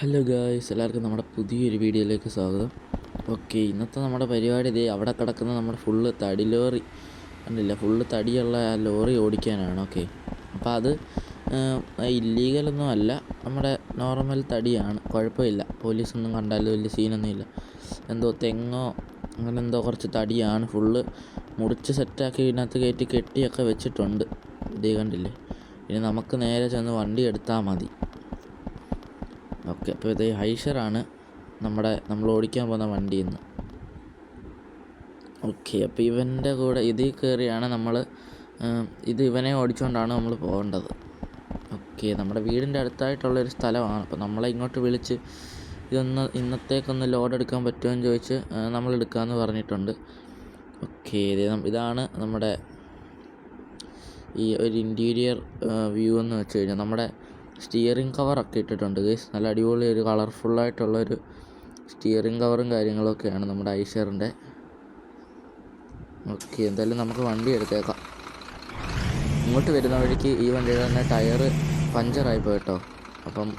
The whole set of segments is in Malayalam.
ഹലോ ഗായ്സ്, എല്ലാവർക്കും നമ്മുടെ പുതിയൊരു വീഡിയോയിലേക്ക് സ്വാഗതം. ഓക്കെ, ഇന്നത്തെ നമ്മുടെ പരിപാടി ഇതേ അവിടെ കിടക്കുന്ന നമ്മുടെ ഫുള്ള് തടി ലോറി കണ്ടില്ല, ഫുള്ള് തടിയുള്ള ആ ലോറി ഓടിക്കാനാണ്. ഓക്കെ, അപ്പോൾ അത് ഇല്ലീഗലൊന്നും അല്ല, നമ്മുടെ നോർമൽ തടിയാണ്, കുഴപ്പമില്ല. പോലീസൊന്നും കണ്ടാലും വലിയ സീനൊന്നുമില്ല. എന്തോ തെങ്ങോ അങ്ങനെ എന്തോ കുറച്ച് തടിയാണ്, ഫുള്ള് മുറിച്ച് സെറ്റാക്കി ഇതിനകത്ത് കയറ്റി കെട്ടിയൊക്കെ വെച്ചിട്ടുണ്ട്. ഇതേ കണ്ടില്ലേ. ഇനി നമുക്ക് നേരെ ചെന്ന് വണ്ടി എടുത്താൽ മതി. ഓക്കെ, അപ്പോൾ ഇത് ഹൈഷറാണ് നമ്മൾ ഓടിക്കാൻ പോകുന്ന വണ്ടിയിൽ നിന്ന്. ഓക്കെ, അപ്പോൾ ഇവൻ്റെ കൂടെ ഇതിൽ കയറിയാണ് ഇവനെ ഓടിച്ചുകൊണ്ടാണ് നമ്മൾ പോകേണ്ടത്. ഓക്കെ, നമ്മുടെ വീടിൻ്റെ അടുത്തായിട്ടുള്ളൊരു സ്ഥലമാണ്. അപ്പോൾ നമ്മളെ ഇങ്ങോട്ട് വിളിച്ച് ഇന്നത്തേക്കൊന്ന് ലോഡ് എടുക്കാൻ പറ്റുമോ എന്ന് ചോദിച്ച് നമ്മൾ എടുക്കാമെന്ന് പറഞ്ഞിട്ടുണ്ട്. ഓക്കെ, ഇതാണ് നമ്മുടെ ഈ ഒരു ഇൻറ്റീരിയർ വ്യൂ എന്ന് വെച്ച് കഴിഞ്ഞാൽ നമ്മുടെ സ്റ്റിയറിംഗ് കവറൊക്കെ ഇട്ടിട്ടുണ്ട് ഗൈസ്. നല്ല അടിപൊളി ഒരു കളർഫുള്ളായിട്ടുള്ളൊരു സ്റ്റിയറിംഗ് കവറും കാര്യങ്ങളൊക്കെയാണ് നമ്മുടെ ഐഷറിൻ്റെ. ഓക്കെ, എന്തായാലും നമുക്ക് വണ്ടി എടുത്തേക്കാം. ഇങ്ങോട്ട് വരുന്ന വഴിക്ക് ഈ വണ്ടിയുടെ തന്നെ ടയറ് പഞ്ചറായി പോയിട്ടോ. അപ്പം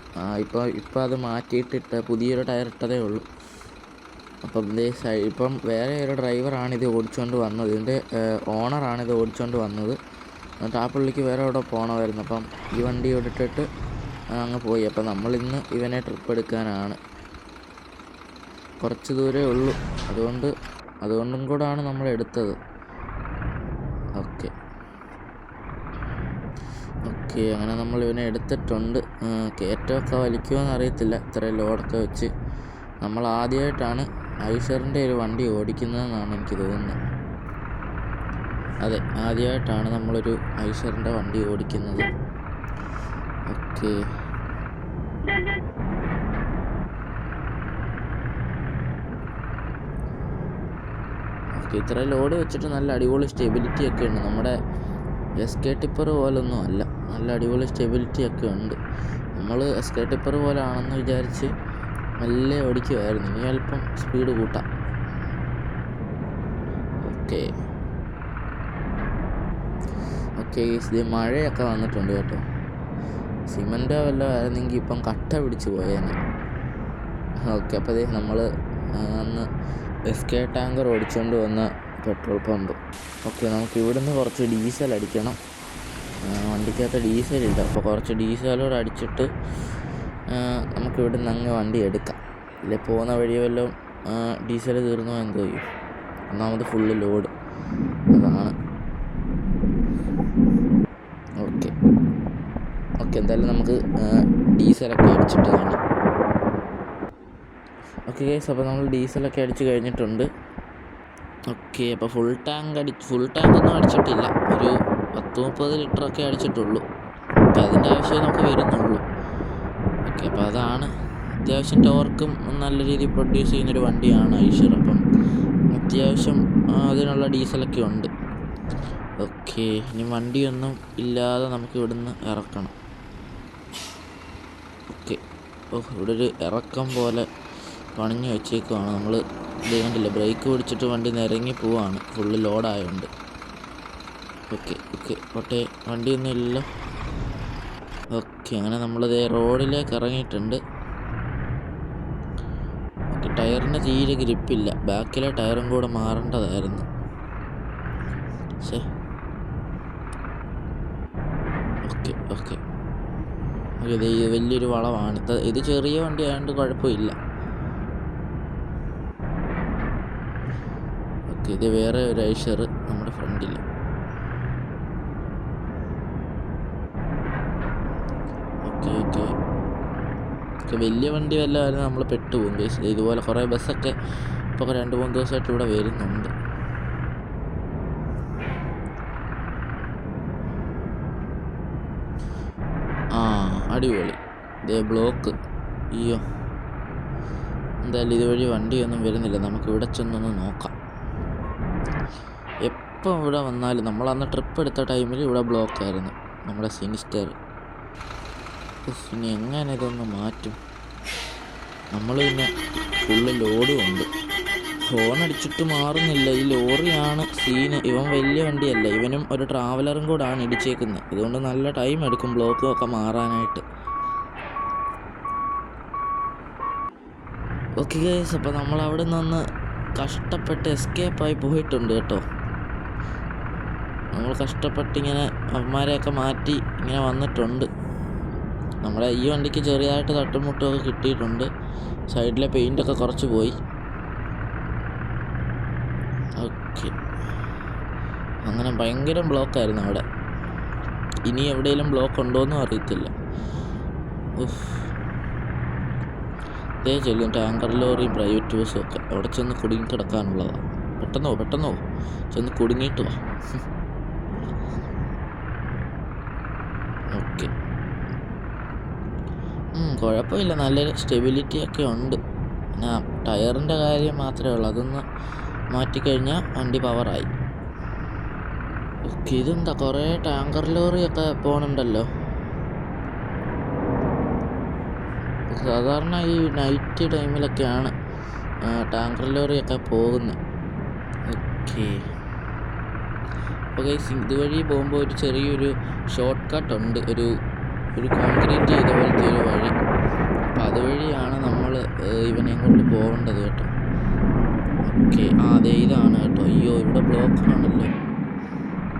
ഇപ്പോൾ അത് മാറ്റിയിട്ടിട്ട് പുതിയൊരു ടയർ ഇട്ടതേ ഉള്ളൂ. അപ്പം ഇപ്പം വേറെ ഒരു ഡ്രൈവറാണിത് ഓടിച്ചുകൊണ്ട് വന്നത്, ഇതിൻ്റെ ഓണറാണിത് ഓടിച്ചുകൊണ്ട് വന്നത്. എന്നിട്ട് ആ പുള്ളിക്ക് വേറെ എവിടെ പോകണമായിരുന്നു. അപ്പം ഈ വണ്ടി ഇട്ടിട്ട് അങ്ങ് പോയി. അപ്പം നമ്മളിന്ന് ഇവനെ ട്രിപ്പ് എടുക്കാനാണ്. കുറച്ച് ദൂരമേ ഉള്ളൂ, അതുകൊണ്ടും കൂടാണ് നമ്മൾ എടുത്തത്. ഓക്കെ, അങ്ങനെ നമ്മൾ ഇവനെ എടുത്തിട്ടുണ്ട്. കയറ്റമൊക്കെ വലിക്കുമോയെന്ന് അറിയത്തില്ല, ഇത്രയും ലോഡൊക്കെ വെച്ച്. നമ്മൾ ആദ്യമായിട്ടാണ് ഐഷറിൻ്റെ ഒരു വണ്ടി ഓടിക്കുന്നതെന്നാണ് എനിക്ക് തോന്നുന്നത്. അതെ, ആദ്യമായിട്ടാണ് നമ്മളൊരു ഐഷറിൻ്റെ വണ്ടി ഓടിക്കുന്നത്. ഓക്കെ, ഇത്ര ലോഡ് വെച്ചിട്ട് നല്ല അടിപൊളി സ്റ്റെബിലിറ്റി ഒക്കെ ഉണ്ട്. നമ്മുടെ എസ്കേ ടിപ്പർ പോലൊന്നും അല്ല, നല്ല അടിപൊളി സ്റ്റെബിലിറ്റി ഒക്കെ ഉണ്ട്. നമ്മൾ എസ്കേ ടിപ്പർ പോലെ ആണെന്ന് വിചാരിച്ച് നല്ല ഓടിക്കുമായിരുന്നു. ഇനി അല്പം സ്പീഡ് കൂട്ടാം. ഓക്കെ, ഇത് മഴയൊക്കെ വന്നിട്ടുണ്ട് കേട്ടോ. സിമൻറ്റോ വല്ലതും ആയിരുന്നെങ്കിൽ ഇപ്പം കട്ട പിടിച്ച് പോയേനെ. ഓക്കെ, അപ്പോൾ നമ്മൾ അന്ന് എസ്കേ ടാങ്കർ ഓടിച്ചുകൊണ്ട് വന്ന പെട്രോൾ പമ്പ്. ഓക്കെ, നമുക്ക് ഇവിടുന്ന് കുറച്ച് ഡീസൽ അടിക്കണം. വണ്ടിക്കകത്ത് ഡീസലില്ല, അപ്പോൾ കുറച്ച് ഡീസലോട് അടിച്ചിട്ട് നമുക്ക് ഇവിടുന്ന് അങ്ങ് വണ്ടി എടുക്കാം. ഇല്ലേ പോകുന്ന വഴി വല്ലതും ഡീസൽ തീർന്നോ എന്തോ ചെയ്യും. ഒന്നാമത് ഫുള്ള് ലോഡ് അതാണ്. ഓക്കെ, എന്തായാലും നമുക്ക് ഡീസലൊക്കെ അടിച്ചിട്ട് കാണാം. ഓക്കെ ഗൈസ്, അപ്പോൾ നമ്മൾ ഡീസലൊക്കെ അടിച്ച് കഴിഞ്ഞിട്ടുണ്ട്. ഓക്കെ, അപ്പോൾ ഫുൾ ടാങ്കൊന്നും അടിച്ചിട്ടില്ല, ഒരു 30 ലിറ്ററൊക്കെ അടിച്ചിട്ടുള്ളൂ. അപ്പോൾ അതിൻ്റെ ആവശ്യമേ നമുക്ക് വരുന്നുള്ളൂ. ഓക്കെ, അപ്പോൾ അതാണ് അത്യാവശ്യം ടോർക്കും നല്ല രീതിയിൽ പ്രൊഡ്യൂസ് ചെയ്യുന്നൊരു വണ്ടിയാണ് ഐഷർ. അപ്പം അത്യാവശ്യം അതിനുള്ള ഡീസലൊക്കെ ഉണ്ട്. ഓക്കെ, ഇനി വണ്ടിയൊന്നും ഇല്ലാതെ നമുക്ക് ഇവിടുന്ന് ഇറക്കണം. ഓക്കെ, ഇവിടെ ഒരു ഇറക്കം പോലെ പണിഞ്ഞു വെച്ചേക്കുവാണ്. നമ്മൾ ഇത് കണ്ടില്ല, ബ്രേക്ക് പിടിച്ചിട്ട് വണ്ടി നിരങ്ങി പോവാണ്, ഫുള്ള് ലോഡായതുകൊണ്ട്. ഓക്കെ, വണ്ടിയൊന്നും ഇല്ലല്ലോ. ഓക്കെ, അങ്ങനെ നമ്മളിത് റോഡിലേക്ക് ഇറങ്ങിയിട്ടുണ്ട്. ഓക്കെ, ടയറിന് തീരെ ഗ്രിപ്പില്ല, ബാക്കിലെ ടയറും കൂടെ മാറേണ്ടതായിരുന്നു. ഓക്കെ, ഇത് വലിയൊരു വളവാണ്. ഇത് ചെറിയ വണ്ടി ആയതുകൊണ്ട് കുഴപ്പമില്ല. ഓക്കെ, ഇത് വേറെ ഒരു ഐഷർ നമ്മുടെ ഫ്രണ്ടിൽ. ഓക്കെ, വലിയ വണ്ടി വല്ലതായിരുന്നു നമ്മൾ പെട്ടുപോകും. ഇതുപോലെ കുറേ ബസ്സൊക്കെ ഇപ്പോൾ 2-3 ദിവസമായിട്ട് ഇവിടെ വരുന്നുണ്ട്. അടിപൊളി, ഇതേ ബ്ലോക്ക്. അയ്യോ, എന്തായാലും ഇതുവഴി വണ്ടിയൊന്നും വരുന്നില്ല. നമുക്ക് ഇവിടെ ചെന്നൊന്ന് നോക്കാം. എപ്പം ഇവിടെ വന്നാലും നമ്മളന്ന് ട്രിപ്പ് എടുത്ത ടൈമിൽ ഇവിടെ ബ്ലോക്കായിരുന്നു നമ്മുടെ സിനിസ്റ്റർ. ഇനി എങ്ങനെ ഇതൊന്ന് മാറ്റും? നമ്മൾ പിന്നെ ഫുള്ള് ലോഡും ഉണ്ട്, ഹോൺ അടിച്ചിട്ട് മാറുന്നില്ല. ഈ ലോറിയാണ് സീന്. ഇവൻ വലിയ വണ്ടിയല്ല, ഇവനും ഒരു ട്രാവലറും കൂടാണ് ഇടിച്ചേക്കുന്നത്. അതുകൊണ്ട് നല്ല ടൈം എടുക്കും ബ്ലോക്കും ഒക്കെ മാറാനായിട്ട്. ഓക്കെ ഗൈസ്, അപ്പോൾ നമ്മൾ അവിടെ നിന്ന് കഷ്ടപ്പെട്ട് എസ്കേപ്പായി പോയിട്ടുണ്ട് കേട്ടോ. നമ്മൾ കഷ്ടപ്പെട്ടിങ്ങനെ അവന്മാരെയൊക്കെ മാറ്റി ഇങ്ങനെ വന്നിട്ടുണ്ട്. നമ്മുടെ ഈ വണ്ടിക്ക് ചെറിയതായിട്ട് തട്ടുമുട്ടൊക്കെ കിട്ടിയിട്ടുണ്ട്. സൈഡിലെ പെയിൻ്റൊക്കെ കുറച്ച് പോയി. ഓക്കെ, അങ്ങനെ ഭയങ്കര ബ്ലോക്കായിരുന്നു അവിടെ. ഇനി എവിടെയെങ്കിലും ബ്ലോക്ക് ഉണ്ടോയെന്നും അറിയത്തില്ല. ഇതേ ചെല്ലും ടാങ്കർ ലോറിയും പ്രൈവറ്റ് ബസ്സും ഒക്കെ അവിടെ ചെന്ന് കുടുങ്ങി കിടക്കാനുള്ളതാണ്. പെട്ടെന്നോ ചെന്ന് കുടുങ്ങിയിട്ട് വാ. ഓക്കെ, കുഴപ്പമില്ല, നല്ലൊരു സ്റ്റെബിലിറ്റി ഒക്കെ ഉണ്ട്. പിന്നെ ടയറിൻ്റെ കാര്യം മാത്രമേ ഉള്ളൂ, അതൊന്ന് മാറ്റിക്കഴിഞ്ഞാൽ വണ്ടി പവറായി. ഓക്കെ, ഇതെന്താ കുറേ ടാങ്കർ ലോറിയൊക്കെ പോകുന്നുണ്ടല്ലോ. സാധാരണ ഈ നൈറ്റ് ടൈമിലൊക്കെയാണ് ടാങ്കർ ലോറിയൊക്കെ പോകുന്നത്. ഓക്കെ, അപ്പോൾ ഗൈസ് ഇതുവഴി പോകുമ്പോൾ ഒരു ചെറിയൊരു ഷോർട്ട് കട്ട് ഉണ്ട്, ഒരു കോൺക്രീറ്റ് ചെയ്ത പോലത്തെ ഒരു വഴി. അപ്പം അതുവഴിയാണ് നമ്മൾ ഇവനെയും കൊണ്ട് പോകേണ്ടത് കേട്ടോ. ഓക്കെ, അതെ ഇതാണ് കേട്ടോ. അയ്യോ, ഇവിടെ ബ്ലോക്ക് ആണല്ലോ.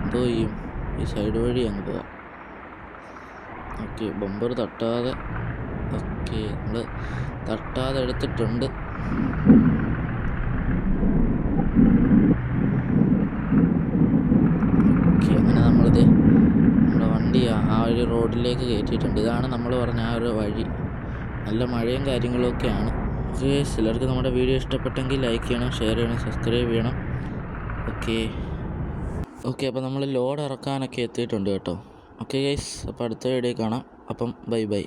എന്തോ ചെയ്യും, ഈ സൈഡ് വഴി അങ്ങ് പോവാം. ഓക്കെ, ബമ്പർ തട്ടാതെ. ഓക്കെ, നമ്മൾ തട്ടാതെ എടുത്തിട്ടുണ്ട്. ഓക്കെ, അങ്ങനെ നമ്മളിത് നമ്മുടെ വണ്ടി ആ ഒരു റോഡിലേക്ക് കയറ്റിയിട്ടുണ്ട്. ഇതാണ് നമ്മൾ പറഞ്ഞ ആ ഒരു വഴി. നല്ല മഴയും കാര്യങ്ങളൊക്കെയാണ്. ചിലർക്ക് നമ്മുടെ വീഡിയോ ഇഷ്ടപ്പെട്ടെങ്കിൽ ലൈക്ക് ചെയ്യണം, ഷെയർ ചെയ്യണം, സബ്സ്ക്രൈബ് ചെയ്യണം. ഓക്കെ, അപ്പോൾ നമ്മൾ ലോഡ് ഇറക്കാനൊക്കെ എത്തിയിട്ടുണ്ട് കേട്ടോ. ഓക്കെ ഗൈസ്, അപ്പോൾ അടുത്ത വീഡിയോ കാണാം. അപ്പം ബൈ.